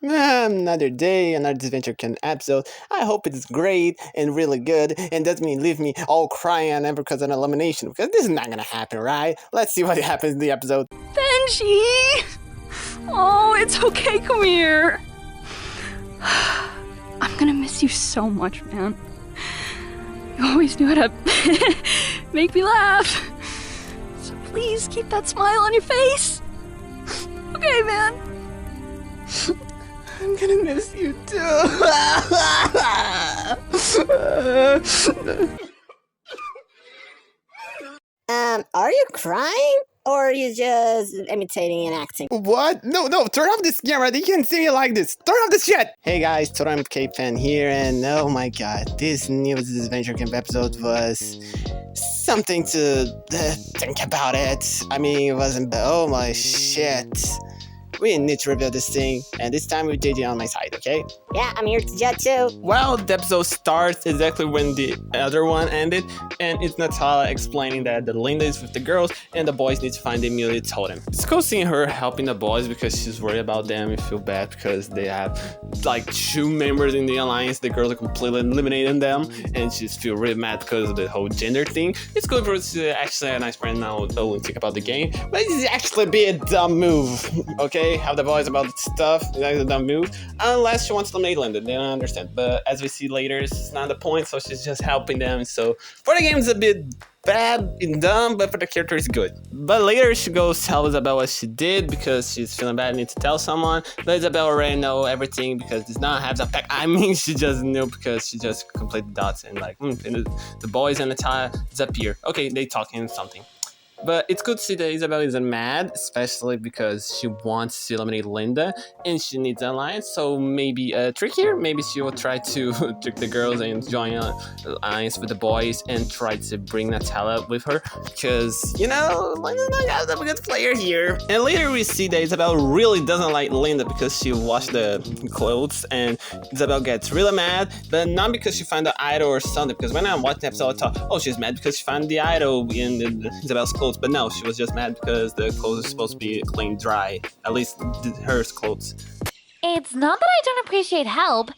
Another day, another Disventure Camp episode. I hope it's great and really good and doesn't mean leave me all crying and because of an elimination, because this is not gonna happen, right? Let's see what happens in the episode. Benji! Oh, it's okay, come here. I'm gonna miss you so much, man. You always knew how to make me laugh. So please keep that smile on your face. Okay, man. I'm gonna miss you too. Are you crying? Or are you just imitating and acting? What? No, turn off this camera. They can't see me like this. Turn off this shit. Hey guys, Totem Cape fan here, and oh my god, this new Disventure Camp episode was something to think about it. I mean, it wasn't, oh my shit. We need to reveal this thing, and this time with JJ on my side, okay? Yeah, I'm here to judge too. Well, the episode starts exactly when the other one ended, and it's Natalia explaining that the Linda is with the girls, and the boys need to find the Amelia totem. It's cool seeing her helping the boys because she's worried about them and feel bad because they have like 2 members in the alliance. The girls are completely eliminating them, and she's feel really mad because of the whole gender thing. It's good for us to actually a nice friend now don't think about the game, but it's actually be a dumb move, okay? Have the boys about stuff, that's a dumb move. Unless she wants to make Linda, they don't understand. But as we see later, it's not the point, so she's just helping them. So for the game, it's a bit bad and dumb, but for the character, it's good. But later, she goes tell Isabel what she did because she's feeling bad and needs to tell someone. But Isabel already know everything because this not have a pack. I mean, she just knew because she just completed the dots and like, and the boys and Natalia disappear. Okay, they talking something. But it's good to see that Isabel isn't mad, especially because she wants to eliminate Linda and she needs an alliance. So maybe a trick here. Maybe she will try to trick the girls and join an alliance with the boys and try to bring Natalia with her. Because, you know, Linda's not a good player here. And later we see that Isabel really doesn't like Linda because she washed the clothes and Isabel gets really mad. But not because she found the idol or something. Because when I watched the episode, I thought, oh, she's mad because she found the idol in Isabel's clothes. But no, she was just mad because the clothes are supposed to be clean, dry. At least her clothes. It's not that I don't appreciate help,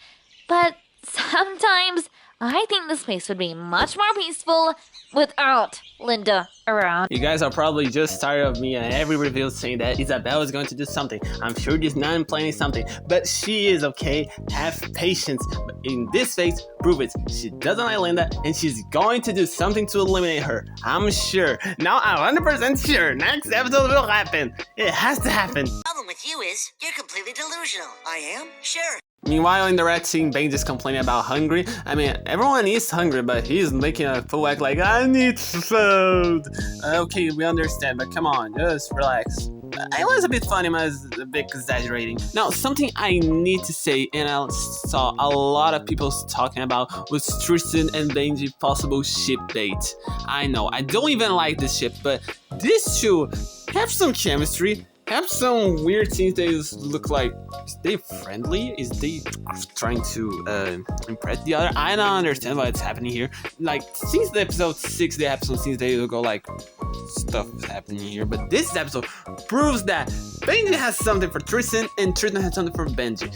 but sometimes I think this place would be much more peaceful without Linda around. You guys are probably just tired of me and every reveal saying that Isabel is going to do something. I'm sure she's not planning something, but she is, okay? Have patience. But in this phase, prove it. She doesn't like Linda and she's going to do something to eliminate her. I'm sure. Now I'm 100% sure. Next episode will happen. It has to happen. The problem with you is you're completely delusional. I am? Sure. Meanwhile, in the red scene, Bane is complaining about hungry. I mean, everyone is hungry, but he's making a full act like, I need food. Okay, we understand, but come on, just relax. It was a bit funny, but it was a bit exaggerating. Now, something I need to say, and I saw a lot of people talking about, was Tristan and Benji possible ship date. I know, I don't even like this ship, but these two have some chemistry. Have some weird things they look like. Is they friendly? Is they trying to impress the other? I don't understand what's happening here. Like, since the episode 6, they have some scenes they go like, stuff is happening here. But this episode proves that Benji has something for Tristan and Tristan has something for Benji.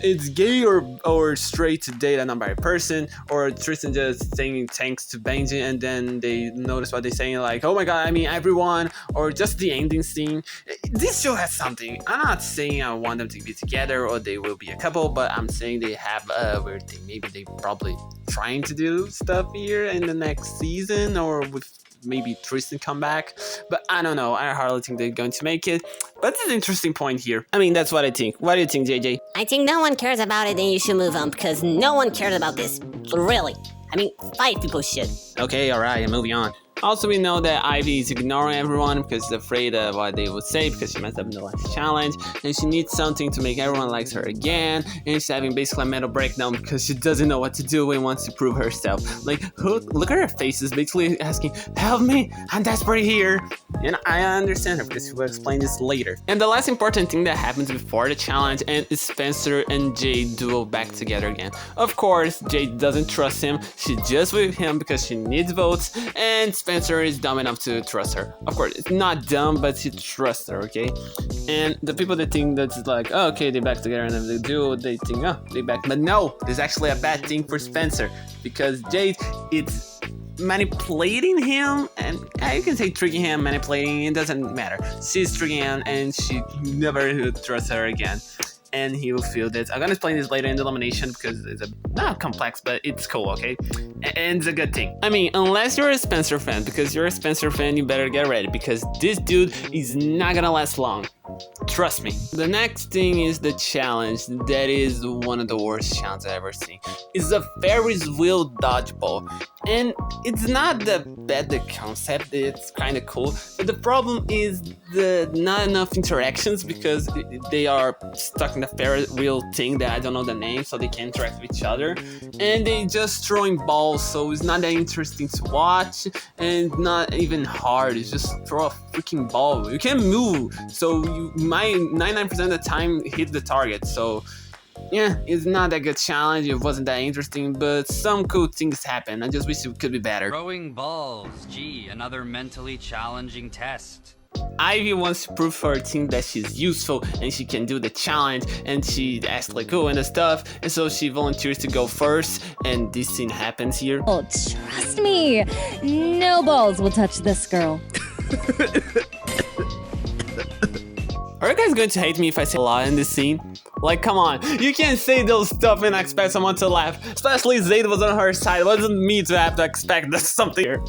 It's gay or straight to date a non-binary person, or Tristan just saying thanks to Benji and then they notice what they're saying like, oh my god, I mean everyone, or just the ending scene. This show has something. I'm not saying I want them to be together or they will be a couple, but I'm saying they have a weird thing. Maybe they probably trying to do stuff here in the next season, or with maybe Tristan come back. But I don't know. I hardly think they're going to make it. But it's an interesting point here. I mean, that's what I think. What do you think, JJ? I think no one cares about it and you should move on because no one cares about this. Really. I mean, 5 people should. Okay, alright, moving on. Also, we know that Ivy is ignoring everyone because she's afraid of what they would say because she messed up in the last challenge, and she needs something to make everyone likes her again, and she's having basically a mental breakdown because she doesn't know what to do and wants to prove herself. Like, look at her face, is basically asking, help me, I'm desperate here. And I understand her because she will explain this later. And the last important thing that happens before the challenge and is Spencer and Jade duel back together again. Of course, Jade doesn't trust him, she's just with him because she needs votes, and Spencer Spencer is dumb enough to trust her. Of course, it's not dumb, but she trusts her, okay? And the people that think that's like, oh, okay, they're back together, and if they do, they think, oh, they're back. But no, there's actually a bad thing for Spencer, because Jade, it's manipulating him, and you can say tricking him, manipulating, it doesn't matter. She's tricking him, and she never trusts her again. And he will feel that. I'm gonna explain this later in the elimination because it's not complex, but it's cool, okay? And it's a good thing. I mean, unless you're a Spencer fan, because you're a Spencer fan, you better get ready because this dude is not gonna last long. Trust me. The next thing is the challenge. That is one of the worst challenges I've ever seen. It's a Ferris wheel dodgeball. And it's not that bad, the concept, it's kind of cool. But the problem is not enough interactions because they are stuck in the Ferris wheel thing that I don't know the name, so they can't interact with each other. And they just throwing balls, so it's not that interesting to watch and not even hard. It's just throw a freaking ball. You can't move, so you might 99% of the time hit the target. So yeah, it's not that good challenge. It wasn't that interesting, but some cool things happen. I just wish it could be better. Throwing balls. Gee, another mentally challenging test. Ivy wants to prove for her team that she's useful and she can do the challenge, and she asks like who and the stuff, and so she volunteers to go first, and this scene happens here. Oh, trust me, no balls will touch this girl. Are you guys going to hate me if I say a lot in this scene? Like, come on, you can't say those stuff and expect someone to laugh. Especially Zayd was on her side. It wasn't me to have to expect something here.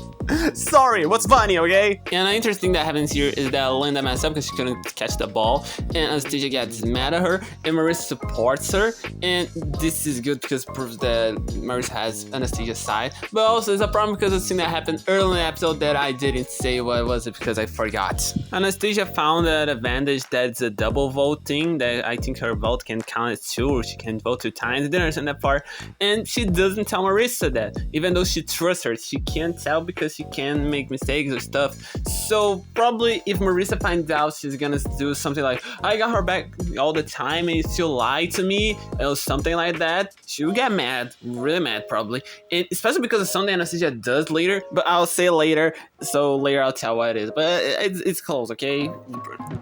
Sorry, what's funny, okay? And the interesting thing that happens here is that Linda messed up because she couldn't catch the ball, and Anastasia gets mad at her, and Marissa supports her, and this is good because it proves that Marissa has Anastasia's side. But also, it's a problem because it's a thing that happened early in the episode that I didn't say what was it because I forgot. Anastasia found an advantage that's a double vote thing, that I think her vote can count as 2, or she can vote 2 times. I didn't understand that part, and she doesn't tell Marissa that, even though she trusts her. She can't tell because she can make mistakes or stuff. So probably if Marissa finds out, she's gonna do something like, I got her back all the time and you still lied to me, or something like that. She'll get mad, really mad probably, and especially because of something Anastasia does later, but I'll say later, so later I'll tell what it is. But it's close, okay?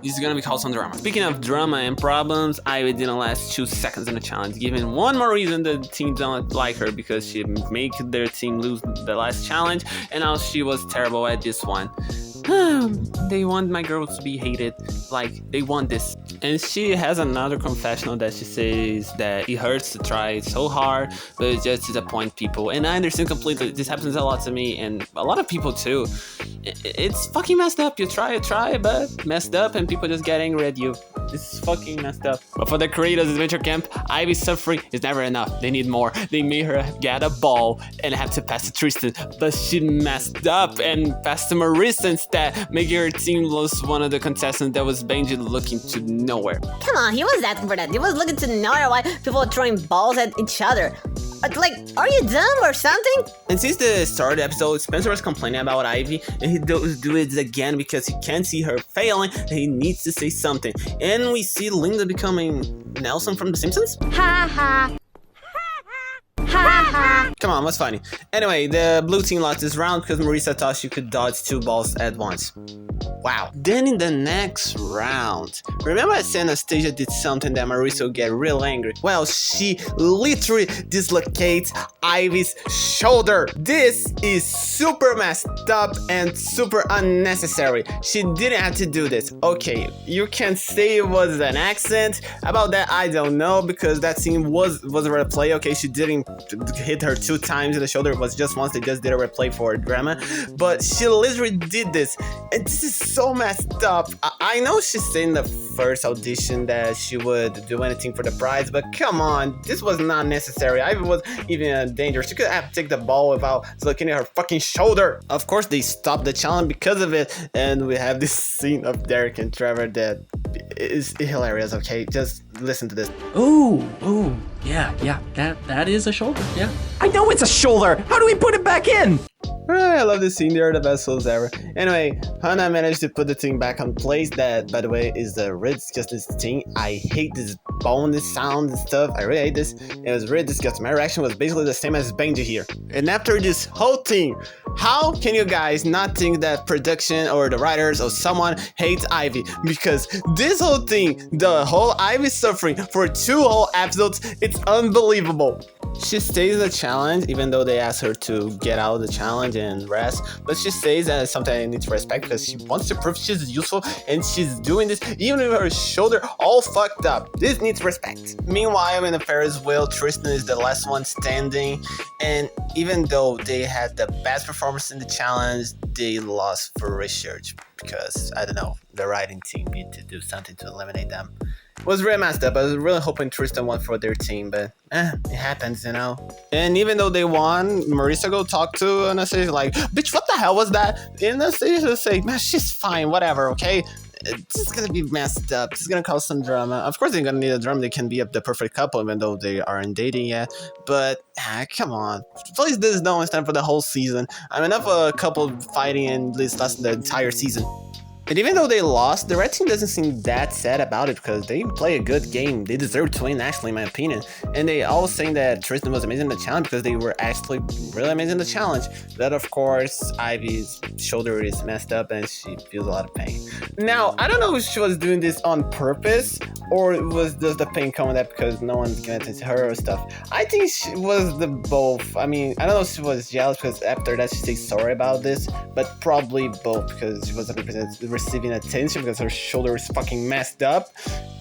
It's gonna be called some drama. Speaking of drama and problems, Ivy didn't last 2 seconds in the challenge, giving one more reason the team don't like her, because she made their team lose the last challenge, and now she was terrible at this one. They want my girls to be hated, like they want this. And she has another confessional that she says that it hurts to try so hard, but it just disappoints people. And I understand completely. This happens a lot to me and a lot of people too. It's fucking messed up. You try, but messed up, and people just get angry at you. This is fucking messed up. But for the creators of Disventure Camp, Ivy's suffering is never enough. They need more. They made her get a ball and have to pass to Tristan, but she messed up and passed to Marissa instead, making her team lose one of the contestants that was Benji looking to nowhere. Come on, he was asking for that. He was looking to nowhere while people are throwing balls at each other. Like, are you dumb or something? And since the start of the episode, Spencer was complaining about Ivy, and he does do it again because he can't see her failing, and he needs to say something. And we see Linda becoming Nelson from The Simpsons? Ha ha. Ha ha. Come on, what's funny? Anyway, the blue team lost this round because Marissa thought she could dodge 2 balls at once. Wow. Then in the next round, remember I said Anastasia did something that Marissa would get real angry? Well, she literally dislocates Ivy's shoulder. This is super messed up and super unnecessary. She didn't have to do this. Okay, you can say it was an accident. About that, I don't know, because that scene was a replay. Okay, she didn't hit her 2 times in the shoulder. It was just once. They just did a replay for drama. But she literally did this. And this is so messed up. I know she said in the first audition that she would do anything for the prize, but come on, this was not necessary. Ivy was even in danger. She could have taken the ball without looking at her fucking shoulder. Of course, they stopped the challenge because of it, and we have this scene of Derek and Trevor that is hilarious. Okay, just listen to this. Ooh, yeah, that is a shoulder, yeah. I know it's a shoulder! How do we put it back in? I love this scene. They're the best souls ever. Anyway, Hannah managed to put the thing back on place. That, by the way, is the really disgusting thing. I hate this bone, this sound and stuff. I really hate this. It was really disgusting. My reaction was basically the same as Benji here. And after this whole thing, how can you guys not think that production or the writers or someone hates Ivy? Because this whole thing, the whole Ivy suffering for 2 whole episodes, it's unbelievable. She stays in the challenge even though they ask her to get out of the challenge and rest, but she stays as something I need to respect because she wants to prove she's useful and she's doing this even with her shoulder all fucked up. This needs respect. Meanwhile, in the Ferris wheel, Tristan is the last one standing, and even though they had the best performance in the challenge, they lost for research because, I don't know, the writing team need to do something to eliminate them. It was really messed up. I was really hoping Tristan won for their team, but it happens, you know. And even though they won, Marissa go talk to Anastasia like, bitch, what the hell was that? And Anastasia say, man, she's fine, whatever, okay? This is gonna be messed up. This is gonna cause some drama. Of course, they're gonna need a drama. They can be the perfect couple, even though they aren't dating yet. But come on, please, this don't stand for the whole season. I'm enough a couple fighting and this lasting the entire season. And even though they lost, the red team doesn't seem that sad about it because they play a good game. They deserve to win, actually, in my opinion. And they all saying that Tristan was amazing in the challenge because they were actually really amazing in the challenge. But of course, Ivy's shoulder is messed up and she feels a lot of pain. Now, I don't know if she was doing this on purpose or it was just the pain coming up because no one's gonna attend to her or stuff. I think she was the both. I mean, I don't know if she was jealous because after that she says sorry about this, but probably both because she wasn't receiving attention because her shoulder is fucking messed up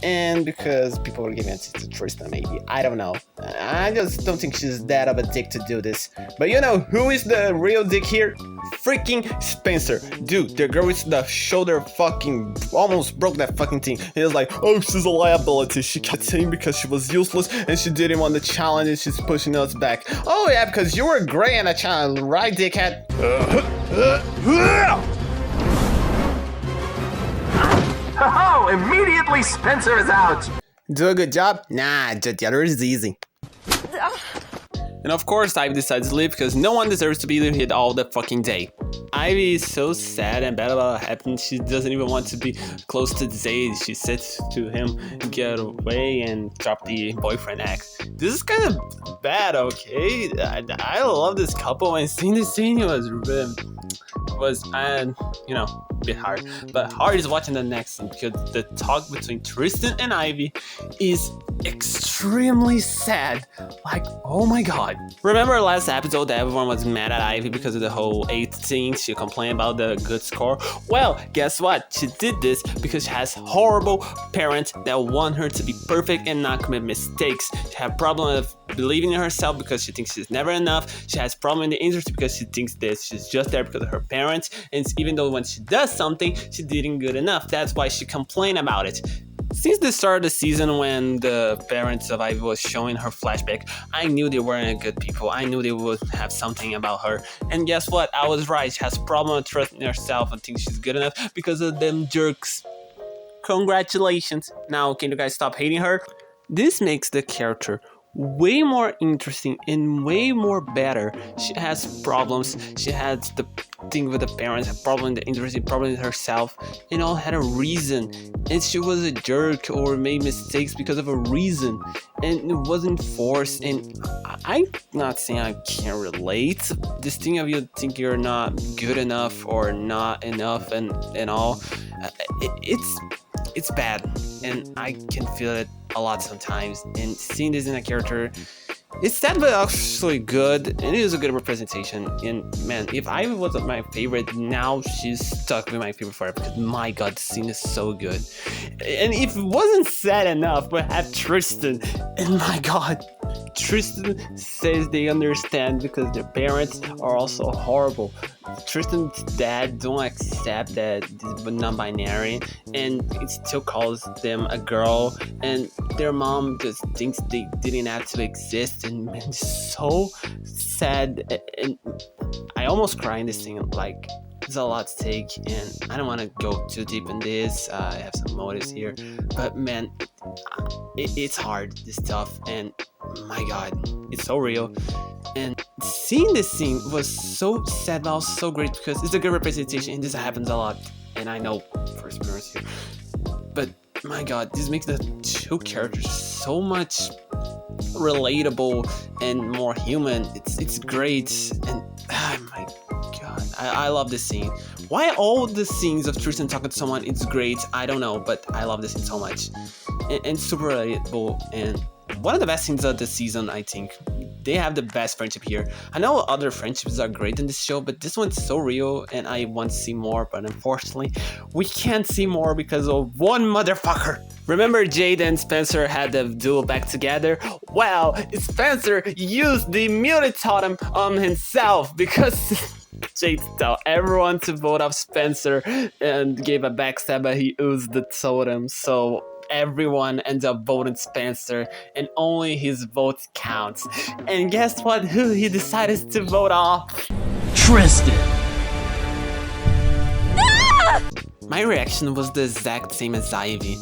and because people were giving it to Tristan, maybe. I don't know. I just don't think she's that of a dick to do this. But you know who is the real dick here? Freaking Spencer. Dude, the girl with the shoulder fucking almost broke that fucking thing. He was like, oh, she's a liability. She kept saying because she was useless and she didn't want the challenge and she's pushing us back. Oh yeah, because you were great in a challenge, right, dickhead? Oh, immediately Spencer is out! Do a good job? Nah, just the other is easy. And of course, Ivy decides to leave because no one deserves to be hit all the fucking day. Ivy is so sad and bad about what happened. She doesn't even want to be close to Zayd. She says to him, get away and drop the boyfriend act. This is kind of bad, okay? I love this couple and seeing this scene was really... you know, a bit hard. But hard is watching the next scene because the talk between Tristan and Ivy is extremely sad. Like, oh my god. Remember last episode that everyone was mad at Ivy because of the whole 8th thing? She complained about the good score. Well, guess what? She did this because she has horrible parents that want her to be perfect and not commit mistakes. She has a problem with believing in herself because she thinks she's never enough. She has a problem in the industry because she thinks that she's just there because of her parents. And even though when she does something, she didn't good enough. That's why she complained about it. Since the start of the season when the parents of Ivy was showing her flashback, I knew they weren't good people. I knew they would have something about her. And guess what? I was right. She has a problem with trusting herself and thinks she's good enough because of them jerks. Congratulations. Now, can you guys stop hating her? This makes the character way more interesting and way more better. She has problems. She has the thing with the parents, a problem in the industry, problem with herself, and all had a reason. And she was a jerk or made mistakes because of a reason, and it wasn't forced. And I'm not saying I can't relate. This thing of you think you're not good enough or not enough and all, it's bad, and I can feel it a lot sometimes. And seeing this in a character, it's sad but actually good, and it is a good representation. And man, if Ivy wasn't my favorite, now she's stuck with my favorite forever because my god, the scene is so good. And if it wasn't sad enough, but have Tristan, and my god, Tristan says they understand because their parents are also horrible. Tristan's dad don't accept that they're non-binary and it still calls them a girl, and their mom just thinks they didn't have to exist. And man, it's so sad, and I almost cry in this thing. Like, there's a lot to take, and I don't want to go too deep in this. I have some motives here, but man, it's hard, this stuff, and my god, it's so real. And seeing this scene was so sad but also so great because it's a good representation and this happens a lot. And I know for experience here. But my god, this makes the two characters so much relatable and more human. It's great, and my god, I love this scene. Why all the scenes of Tristan talking to someone it's great, I don't know, but I love this scene so much, and super relatable, and one of the best scenes of the season. I think they have the best friendship here. I know other friendships are great in this show, but this one's so real and I want to see more, but unfortunately we can't see more because of one motherfucker. Remember Jade and Spencer had the duel back together? Well, Spencer used the immunity totem on himself because Jade told everyone to vote off Spencer and gave a backstab, but he used the totem, so everyone ends up voting Spencer and only his vote counts. And guess what? Who he decided to vote off? Tristan! My reaction was the exact same as Ivy.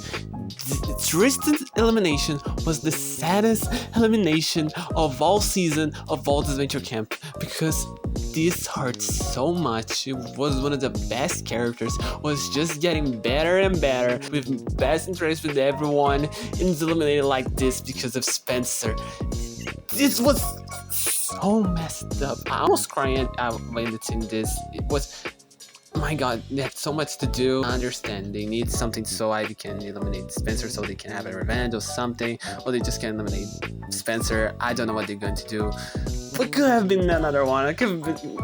Tristan's elimination was the saddest elimination of all season of all Disventure Camp because this hurt so much. It was one of the best characters, was just getting better and better with best interest with everyone, and is eliminated like this because of Spencer. This was so messed up. I almost cried when it's in this. It was, oh my god, they have so much to do. I understand they need something so Ivy can eliminate Spencer so they can have a revenge or something, or they just can eliminate Spencer. I don't know what they're going to do. It could have been another one. It could have been,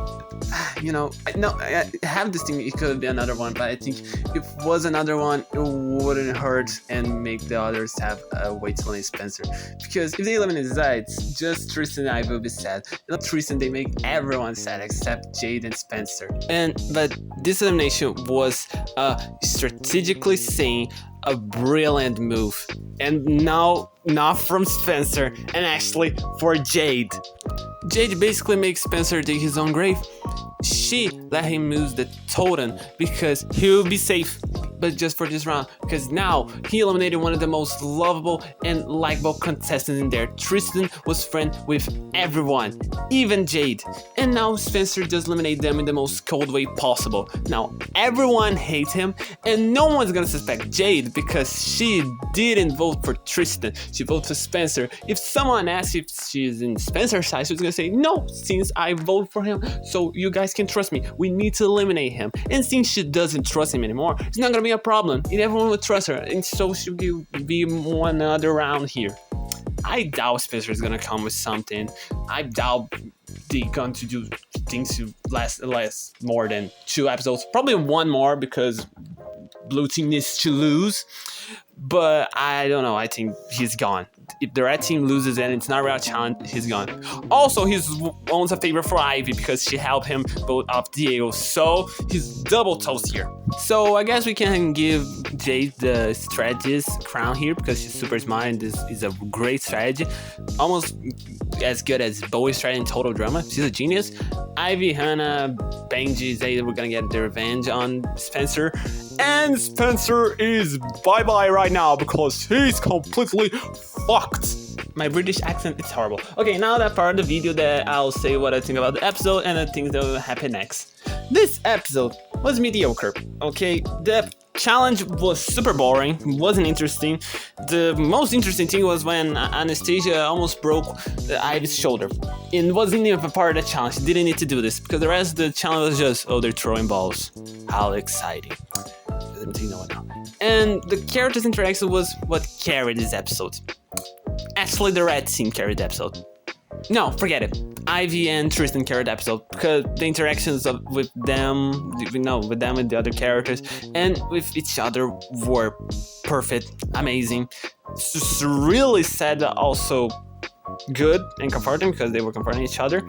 you know, no, I have this thing, it could be another one, but I think if it was another one, it wouldn't hurt and make the others have a way to eliminate Spencer. Because if they eliminate Zayt, just Tristan and I will be sad. Not Tristan, they make everyone sad except Jade and Spencer. But this elimination was strategically saying a brilliant move, and now not from Spencer and actually for Jade. Jade basically makes Spencer dig his own grave. She let him use the totem because he will be safe, but just for this round, because now he eliminated one of the most lovable and likable contestants in there. Tristan was friend with everyone, even Jade, and now Spencer just eliminated them in the most cold way possible. Now everyone hates him and no one's gonna suspect Jade because she didn't vote for Tristan, she voted for Spencer. If someone asks if she's in Spencer's side, she's gonna say no, since I vote for him, so you guys can trust me, we need to eliminate him. And since she doesn't trust him anymore, it's not gonna be a problem, and everyone would trust her, and so she will be one other round here. I doubt Spencer is gonna come with something. I doubt they're going to do things to last more than 2 episodes, probably one more because blue team needs to lose, but I don't know, I think he's gone. If the red team loses and it's not a real challenge, he's gone. Also, he owns a favor for Ivy because she helped him vote off Diego, so he's double toast here. So I guess we can give Jade the strategist crown here because she's super smart and this is a great strategy. Almost as good as Bowie's strategy in Total Drama. She's a genius. Ivy, Hannah, Benji, Zay, we're gonna get the revenge on Spencer. And Spencer is bye-bye right now because he's completely fucked. My British accent is horrible. Okay, now that part of the video that I'll say what I think about the episode and the things that will happen next. This episode was mediocre, okay? The challenge was super boring, wasn't interesting. The most interesting thing was when Anastasia almost broke Ivy's shoulder. It wasn't even a part of the challenge, she didn't need to do this because the rest of the challenge was just, oh, they're throwing balls. How exciting. And the characters' interaction was what carried this episode. Actually, the red team carried the episode. No, forget it. Ivy and Tristan carried the episode because the interactions with them, with them and the other characters and with each other were perfect, amazing. It's just really sad, also good and comforting because they were comforting each other.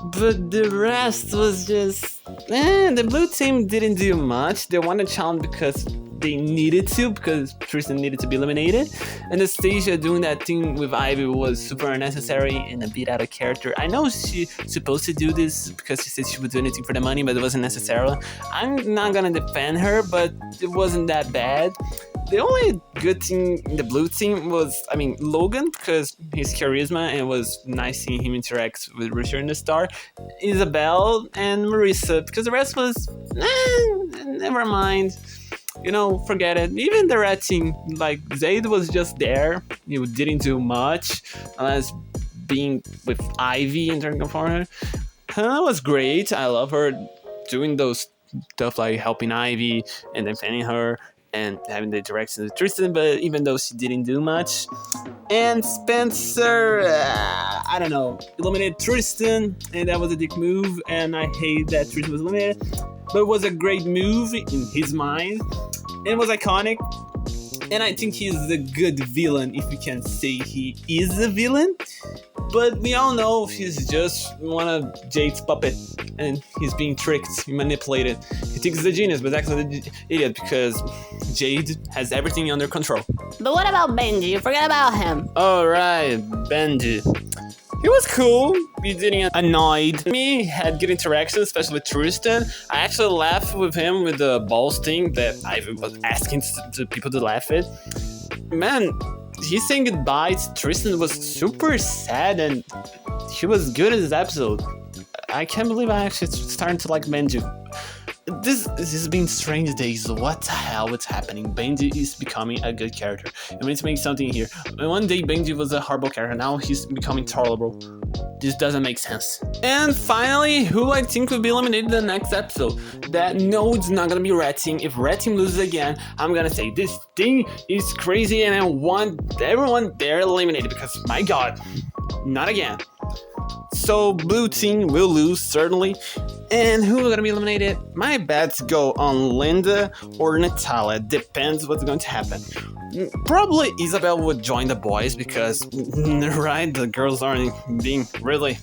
But the rest was just, the blue team didn't do much. They won the challenge because they needed to, because Tristan needed to be eliminated. Anastasia doing that thing with Ivy was super unnecessary and a bit out of character. I know she's supposed to do this because she said she would do anything for the money, but it wasn't necessary. I'm not gonna defend her, but it wasn't that bad. The only good thing in the blue team was, Logan, because his charisma, and it was nice seeing him interact with Richard and the Star. Isabel and Marissa, because the rest was, never mind. Forget it. Even the red team, like Zayd was just there. He didn't do much, unless being with Ivy and turning for her. Hannah was great. I love her doing those stuff like helping Ivy and defending her and having the direction with Tristan, but even though she didn't do much. And Spencer, I don't know, eliminated Tristan, and that was a dick move, and I hate that Tristan was eliminated, but it was a great move in his mind, and it was iconic, and I think he's a good villain, if we can say he is a villain. But we all know he's just one of Jade's puppet, and he's being tricked, manipulated. He thinks he's a genius, but actually an idiot, because Jade has everything under control. But what about Benji? You forget about him. Alright, Benji. He was cool. He didn't annoy me. He had good interaction, especially with Tristan. I actually laughed with him with the balls thing that I was asking to people to laugh at. Man, he saying goodbye to Tristan was super sad, and he was good in this episode. I can't believe I actually starting to like Benji. This has been strange days. What the hell is happening? Benji is becoming a good character. I mean, to make something here. One day Benji was a horrible character. Now he's becoming tolerable. This doesn't make sense. And finally, who I think will be eliminated in the next episode. No, it's not gonna be Red Team. If Red Team loses again, I'm gonna say this thing is crazy and I want everyone there eliminated because, my god, not again. So Blue Team will lose, certainly. And who are gonna be eliminated? My bets go on Linda or Natalia. Depends what's going to happen. Probably Isabel would join the boys because, right, the girls aren't being really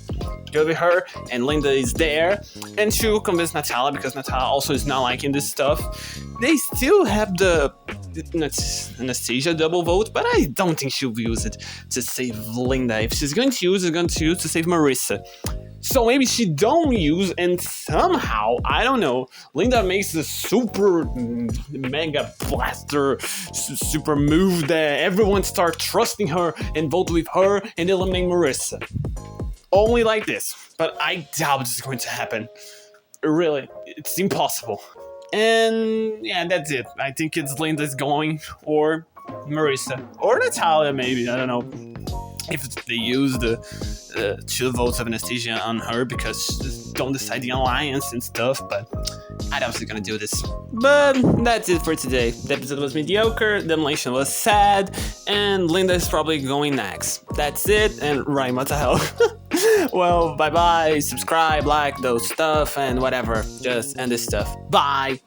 good with her, and Linda is there, and she will convince Natalia because Natalia also is not liking this stuff. They still have the Anastasia double vote, but I don't think she'll use it to save Linda. If she's going to use, it's going to use to save Marissa. So maybe she don't use, and somehow, I don't know, Linda makes a super mega blaster super move that everyone start trusting her and vote with her and eliminate Marissa. Only like this, but I doubt it's going to happen. Really, it's impossible. And yeah, that's it. I think it's Linda's going, or Marissa, or Natalia maybe, I don't know. If they use the 2 votes of Anastasia on her because don't decide the alliance and stuff, but I doubt she's gonna do this. But that's it for today. The episode was mediocre, the elimination was sad, and Linda is probably going next. That's it, and Ryan, what the hell? Well, bye bye, subscribe, like those stuff, and whatever. Just end this stuff. Bye!